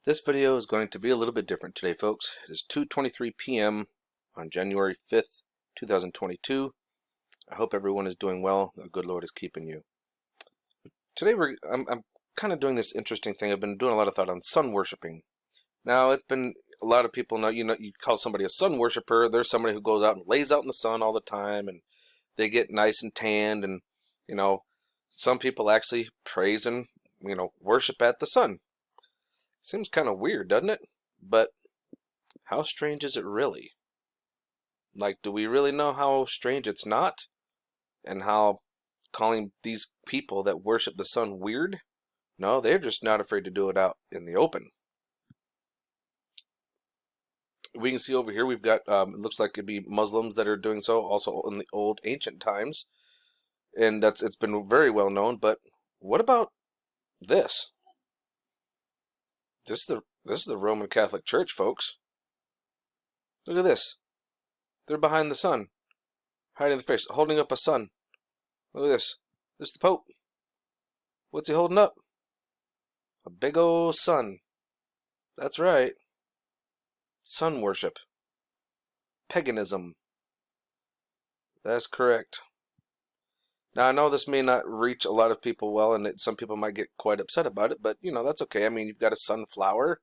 This video is going to be a little bit different today, folks. It is 2:23 p.m. on January 5th, 2022. I hope everyone is doing well. The good Lord is keeping you. Today I'm kind of doing this interesting thing. I've been doing a lot of thought on sun worshiping. Now, it's been a lot of people know, you call somebody a sun worshiper. There's somebody who goes out and lays out in the sun all the time, and they get nice and tanned, and some people actually praise and worship at the sun. Seems kind of weird, doesn't it? But how strange is it really? Like, do we really know how strange it's not? And how calling these people that worship the sun weird? No, they're just not afraid to do it out in the open. We can see over here we've got, it looks like it'd be Muslims that are doing so, also in the old ancient times. And it's been very well known, but what about this? This is the Roman Catholic Church, folks. Look at this. They're behind the sun, hiding the face, holding up a sun. Look at this. This is the Pope. What's he holding up? A big old sun. That's right. Sun worship. Paganism. That's correct. Now, I know this may not reach a lot of people well, and some people might get quite upset about it, but, that's okay. I mean, you've got a sunflower.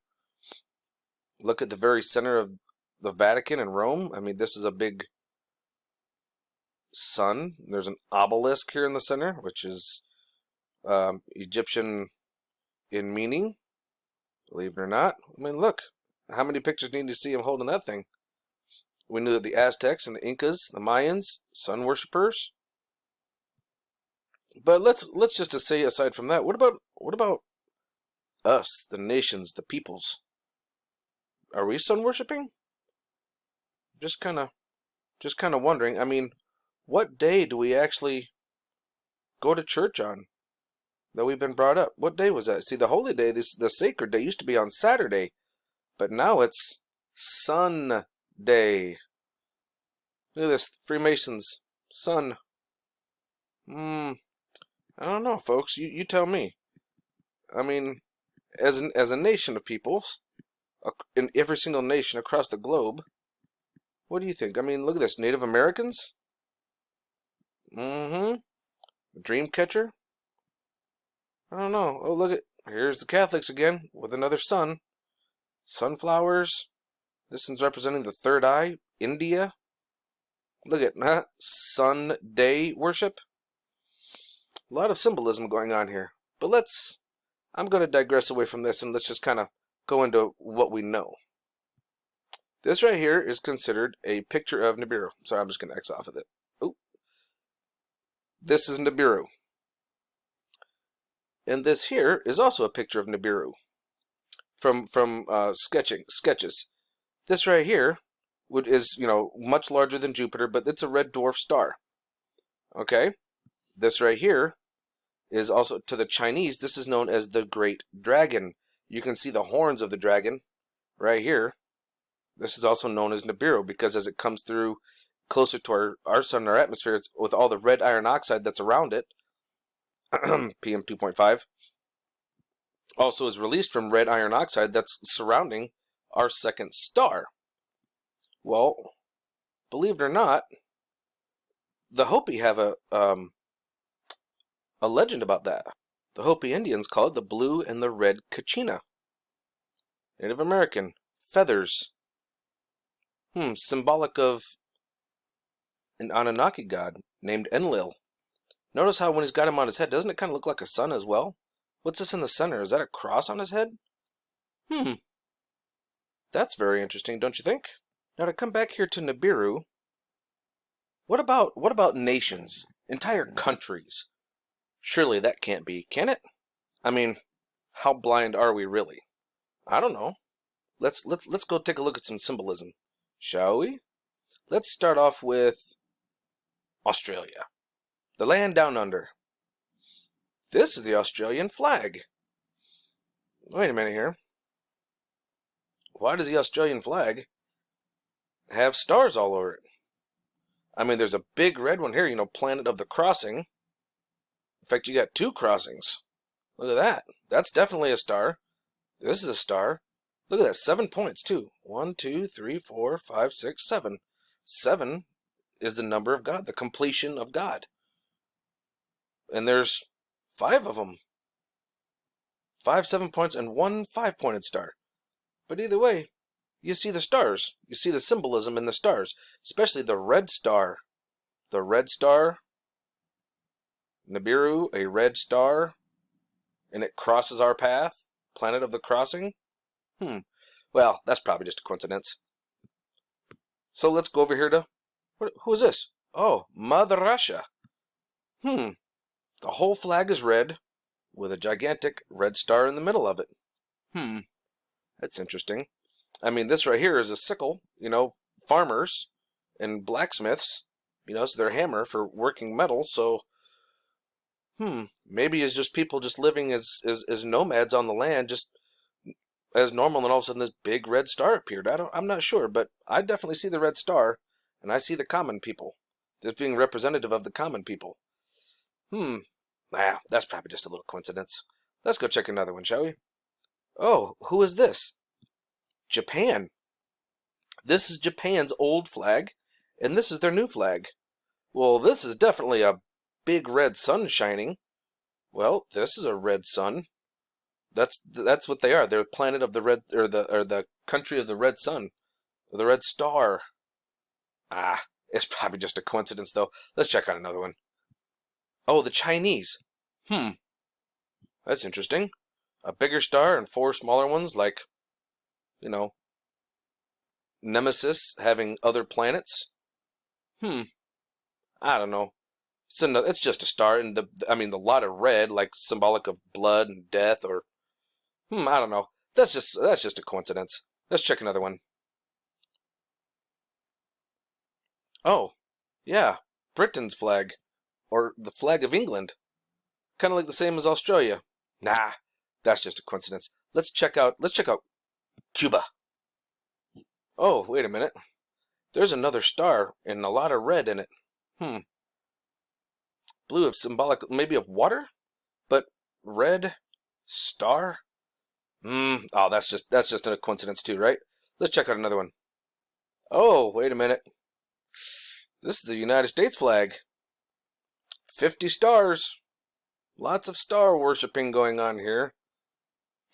Look at the very center of the Vatican in Rome. I mean, this is a big sun. There's an obelisk here in the center, which is Egyptian in meaning, believe it or not. I mean, look. How many pictures need to see him holding that thing? We knew that the Aztecs and the Incas, the Mayans, sun worshippers. But let's just say, aside from that, what about us, the nations, the peoples? Are we sun worshipping? Just kind of wondering. I mean, what day do we actually go to church on that we've been brought up? What day was that? See, the holy day, the sacred day, used to be on Saturday, but now it's Sunday. Look at this, Freemasons, sun. I don't know, folks. You tell me. I mean, as a nation of peoples, in every single nation across the globe, what do you think? I mean, look at this. Native Americans? Dreamcatcher? I don't know. Oh, look at, here's the Catholics again with another sun. Sunflowers. This one's representing the third eye. India. Look at that. Sunday worship. A lot of symbolism going on here. But I'm going to digress away from this, and let's just kind of go into what we know. This right here is considered a picture of Nibiru. Sorry, I'm just going to X off of it. Oh, this is Nibiru. And this here is also a picture of Nibiru from sketches. This right here is, much larger than Jupiter, but it's a red dwarf star. Okay? This right here is also, to the Chinese, this is known as the Great Dragon. You can see the horns of the dragon right here. This is also known as Nibiru because as it comes through closer to our sun, our atmosphere, it's with all the red iron oxide that's around it, PM 2.5, also is released from red iron oxide that's surrounding our second star. Well, believe it or not, the Hopi have a legend about that. The Hopi Indians call it the blue and the red kachina. Native American. Feathers. Symbolic of an Anunnaki god named Enlil. Notice how when he's got him on his head, doesn't it kind of look like a sun as well? What's this in the center? Is that a cross on his head? That's very interesting, don't you think? Now to come back here to Nibiru, what about nations? Entire countries? Surely that can't be, can it? I mean, how blind are we really? I don't know. Let's go take a look at some symbolism, shall we? Let's start off with Australia, the land down under. This is the Australian flag. Wait a minute here. Why does the Australian flag have stars all over it? I mean, there's a big red one here, Planet of the Crossing. In fact, you got two crossings. Look at that. That's definitely a star. This is a star. Look at that, 7 points too. 1, 2, 3, 4, 5, 6, 7. 7 is the number of God, the completion of God. And there's 5 of them. 5 7 points and 1 5-pointed star. But either way, you see the stars. You see the symbolism in the stars, especially the red star. The red star, Nibiru, a red star, and it crosses our path, planet of the crossing. Well, that's probably just a coincidence. So let's go over here to, who is this? Oh, Mother Russia. The whole flag is red, with a gigantic red star in the middle of it. That's interesting. I mean, this right here is a sickle, farmers and blacksmiths, so their hammer for working metal. So, maybe it's just people just living as nomads on the land, just as normal, and all of a sudden this big red star appeared. I'm not sure, but I definitely see the red star, and I see the common people. They're being representative of the common people. That's probably just a little coincidence. Let's go check another one, shall we? Oh, who is this? Japan. This is Japan's old flag, and this is their new flag. Well, this is definitely a big red sun shining. Well, this is a red sun. That's what they are. They're the planet of the red, or the country of the red sun, or the red star. It's probably just a coincidence, though. Let's check out another one. Oh, the Chinese. That's interesting. A bigger star and 4 smaller ones, like, Nemesis having other planets. I don't know. It's just a star, and the lot of red, like symbolic of blood and death, or I don't know. That's just a coincidence. Let's check another one. Oh, yeah, Britain's flag, or the flag of England, kind of like the same as Australia. Nah, that's just a coincidence. Let's check out Cuba. Oh, wait a minute. There's another star and a lot of red in it. Blue of symbolic, maybe of water, but red star. Oh, that's just a coincidence too, right? Let's check out another one. Oh, wait a minute. This is the United States flag. 50 stars. Lots of star worshiping going on here.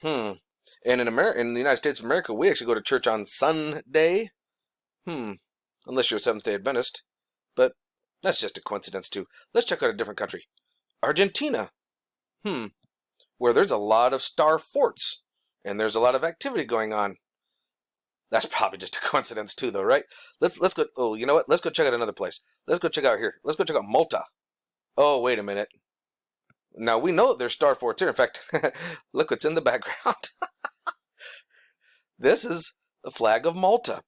And in the United States of America, we actually go to church on Sunday. Unless you're a Seventh-day Adventist. But that's just a coincidence too. Let's check out a different country. Argentina. Where there's a lot of star forts, and there's a lot of activity going on. That's probably just a coincidence too, though, right? Let's go. Oh, you know what? Let's go check out another place. Let's go check out here. Let's go check out Malta. Oh, wait a minute. Now we know that there's star forts here. In fact, look what's in the background. This is the flag of Malta,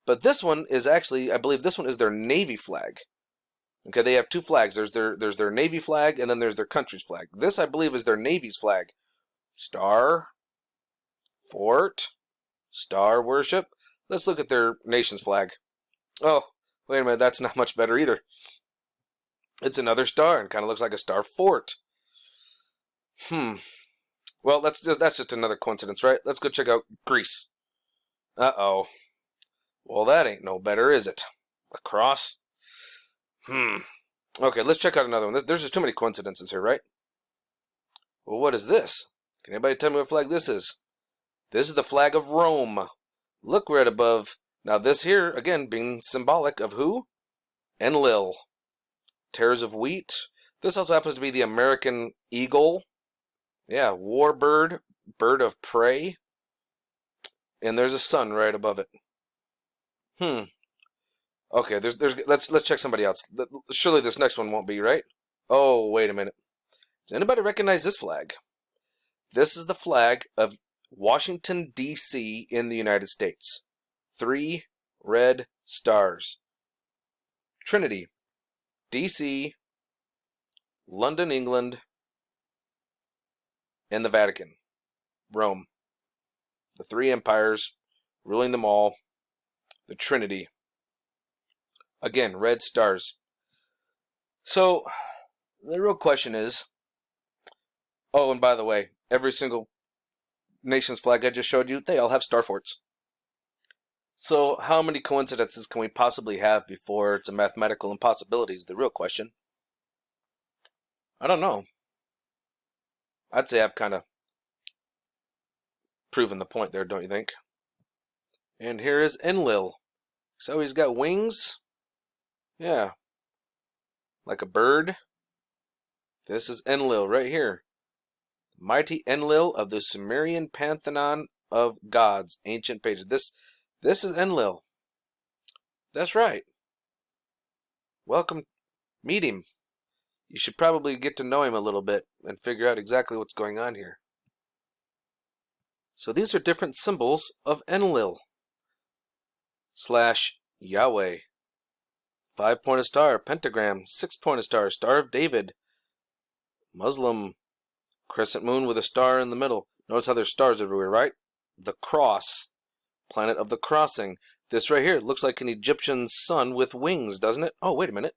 but this one is actually, I believe, this one is their Navy flag. Okay, they have 2 flags. There's their Navy flag, and then there's their country's flag. This, I believe, is their Navy's flag. Star, fort, star worship. Let's look at their nation's flag. Oh, wait a minute, that's not much better either. It's another star and kind of looks like a star fort. Well, that's just another coincidence, right? Let's go check out Greece. Uh-oh. Well, that ain't no better, is it? A cross? Okay, let's check out another one. There's just too many coincidences here, right? Well, what is this? Can anybody tell me what flag this is? This is the flag of Rome. Look right above. Now this here, again, being symbolic of who? Enlil. Tares of wheat. This also happens to be the American eagle. Yeah, warbird, bird of prey. And there's a sun right above it. Okay, let's check somebody else. Surely this next one won't be, right? Oh, wait a minute. Does anybody recognize this flag? This is the flag of Washington, D.C. in the United States. 3 red stars. Trinity. D.C., London, England, and the Vatican. Rome. The 3 empires, ruling them all. The Trinity. Again, red stars. So, the real question is, oh, and by the way, every single nation's flag I just showed you, they all have star forts. So how many coincidences can we possibly have before it's a mathematical impossibility is the real question. I don't know. I'd say I've kind of proven the point there, don't you think? And here is Enlil. So he's got wings. Yeah. Like a bird. This is Enlil right here. Mighty Enlil of the Sumerian pantheon of gods. Ancient pages. This is Enlil. That's right. Welcome. Meet him. You should probably get to know him a little bit and figure out exactly what's going on here. So these are different symbols of Enlil / Yahweh. 5-pointed star, pentagram, 6-pointed star, Star of David, Muslim, crescent moon with a star in the middle. Notice how there's stars everywhere, right? The cross, planet of the crossing. This right here looks like an Egyptian sun with wings, doesn't it? Oh, wait a minute.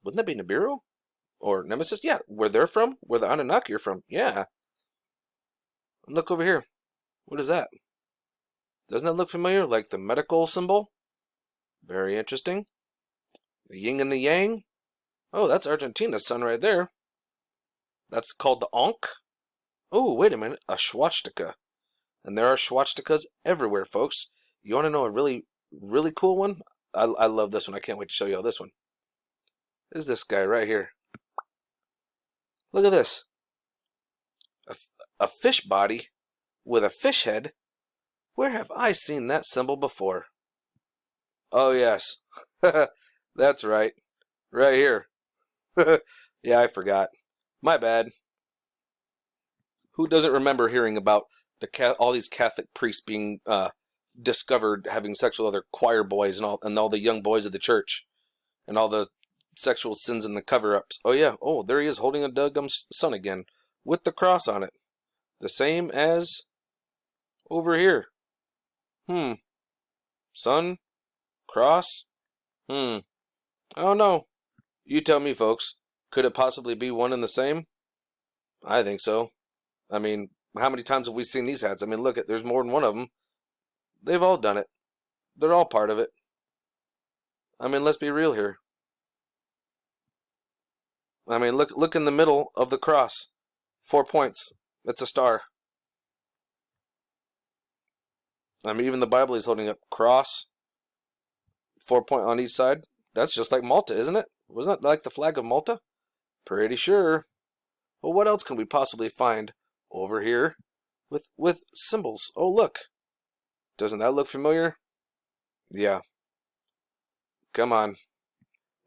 Wouldn't that be Nibiru? Or Nemesis? Yeah, where they're from? Where the Anunnaki are from? Yeah. Look over here. What is that? Doesn't that look familiar? Like the medical symbol? Very interesting. The yin and the yang. Oh, that's Argentina's sun right there. That's called the Ankh. Oh, wait a minute. A swastika. And there are swastikas everywhere, folks. You want to know a really, really cool one? I love this one. I can't wait to show you all this one. This is this guy right here. Look at this. A fish body with a fish head. Where have I seen that symbol before? Oh, yes. That's right. Right here. Yeah, I forgot. My bad. Who doesn't remember hearing about all these Catholic priests being discovered having sex with other choir boys and all the young boys of the church and all the sexual sins and the cover-ups? Oh, yeah. Oh, there he is holding a Dugum son again with the cross on it. The same as over here. Sun? Cross? I don't know. You tell me, folks. Could it possibly be one and the same? I think so. I mean, how many times have we seen these hats? I mean, look, there's more than one of them. They've all done it. They're all part of it. I mean, let's be real here. I mean, look in the middle of the cross. 4 points. It's a star. I mean, even the Bible is holding up cross. 4 point on each side. That's just like Malta, isn't it? Wasn't that like the flag of Malta? Pretty sure. Well, what else can we possibly find over here with symbols? Oh, look. Doesn't that look familiar? Yeah. Come on.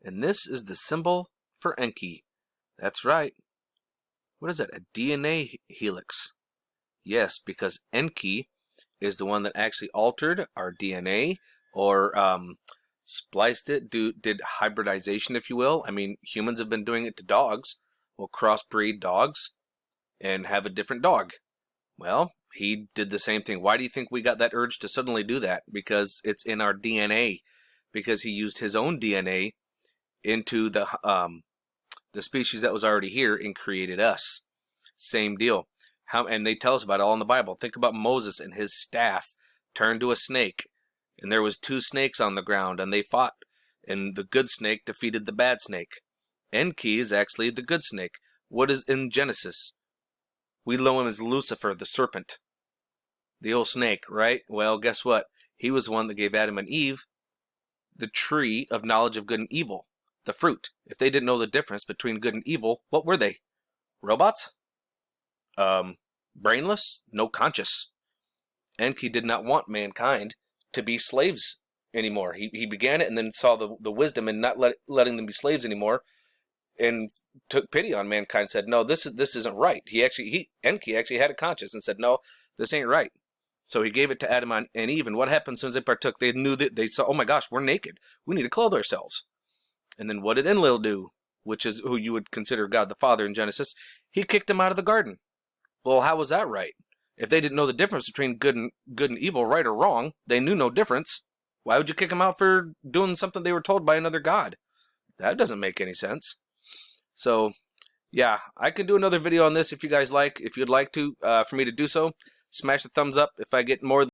And this is the symbol for Enki. That's right. What is that? A DNA helix. Yes, because Enki is the one that actually altered our DNA or spliced it, did hybridization, if you will. I mean, humans have been doing it to dogs. We'll crossbreed dogs and have a different dog. Well, he did the same thing. Why do you think we got that urge to suddenly do that? Because it's in our DNA. Because he used his own DNA into the species that was already here and created us. Same deal. And they tell us about it all in the Bible. Think about Moses and his staff turned to a snake. And there was 2 snakes on the ground, and they fought. And the good snake defeated the bad snake. Enki is actually the good snake. What is in Genesis? We know him as Lucifer, the serpent. The old snake, right? Well, guess what? He was the one that gave Adam and Eve the tree of knowledge of good and evil. The fruit. If they didn't know the difference between good and evil, what were they? Robots? Brainless? No conscious. Enki did not want mankind to be slaves anymore. He began it and then saw the wisdom in not letting them be slaves anymore and took pity on mankind and said, no, this isn't right. Enki actually had a conscience and said, no, this ain't right. So he gave it to Adam and Eve, and what happened as soon as they partook? They knew that they saw, oh my gosh, we're naked. We need to clothe ourselves. And then what did Enlil do? Which is who you would consider God the Father in Genesis. He kicked them out of the garden. Well, how was that right? If they didn't know the difference between good and evil, right or wrong, they knew no difference. Why would you kick them out for doing something they were told by another god? That doesn't make any sense. So, yeah, I can do another video on this if you guys like. If you'd like to, for me to do so, Smash the thumbs up if I get more